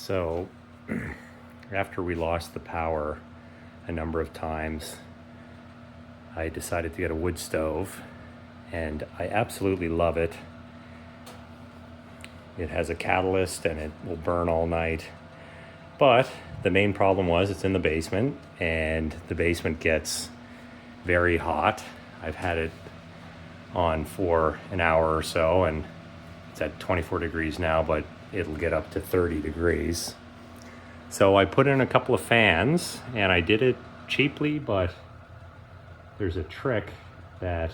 So after we lost the power a number of times, I decided to get a wood stove, and I absolutely love it. It has a catalyst and it will burn all night. But the main problem was it's in the basement, and the basement gets very hot. I've had it on for an hour or so, and it's at 24 degrees now, but it'll get up to 30 degrees. So I put in a couple of fans, and I did it cheaply, but there's a trick that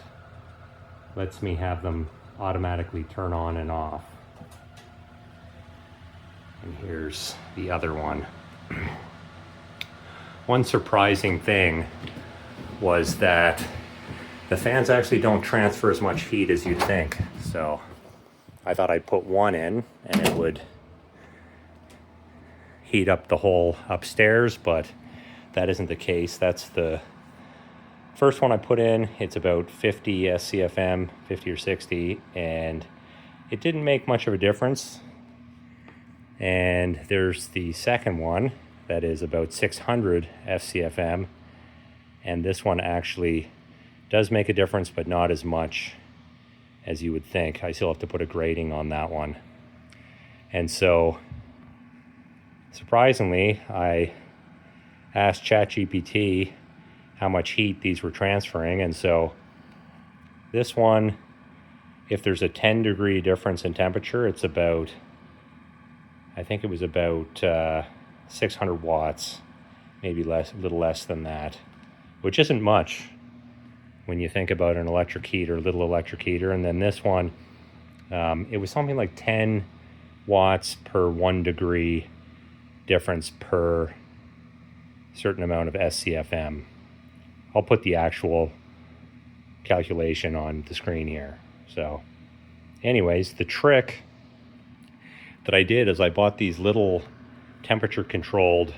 lets me have them automatically turn on and off. And here's the other one. One surprising thing was that the fans actually don't transfer as much heat as you'd think. So I thought I'd put one in and it would heat up the whole upstairs, but that isn't the case. That's the first one I put in. It's about 50 SCFM, 50 or 60, and it didn't make much of a difference. And there's the second one that is about 600 SCFM, and this one actually does make a difference, but not as much as you would think. I still have to put a grating on that one. And so, surprisingly, I asked ChatGPT how much heat these were transferring, and so this one, if there's a 10 degree difference in temperature, it's about, I think it was about 600 watts, maybe less, a little less than that, which isn't much when you think about an electric heater, little electric heater. And then this one, it was something like 10 watts per 1 degree difference per certain amount of SCFM. I'll put the actual calculation on the screen here. So anyways, the trick that I did is I bought these little temperature controlled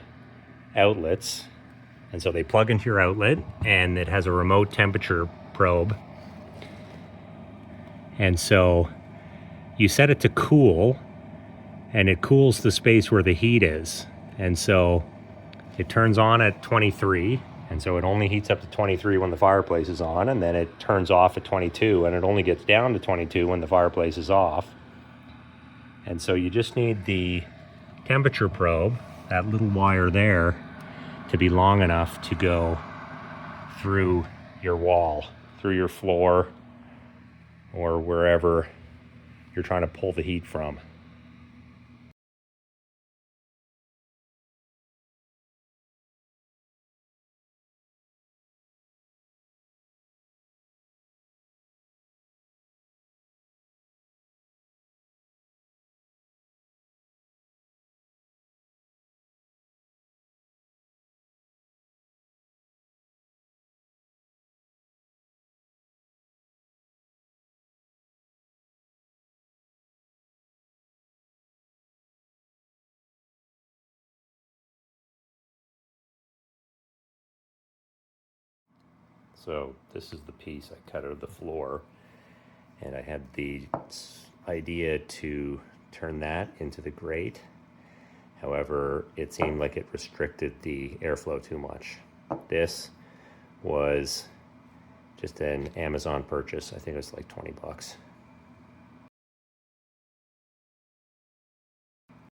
outlets, and so they plug into your outlet, and it has a remote temperature probe, and so you set it to cool, and it cools the space where the heat is. And so it turns on at 23, and so it only heats up to 23 when the fireplace is on, and then it turns off at 22, and it only gets down to 22 when the fireplace is off. And so you just need the temperature probe, that little wire there, to be long enough to go through your wall, through your floor, or wherever you're trying to pull the heat from. So this is the piece I cut out of the floor, and I had the idea to turn that into the grate. However, it seemed like it restricted the airflow too much. This was just an Amazon purchase. I think it was like 20 bucks.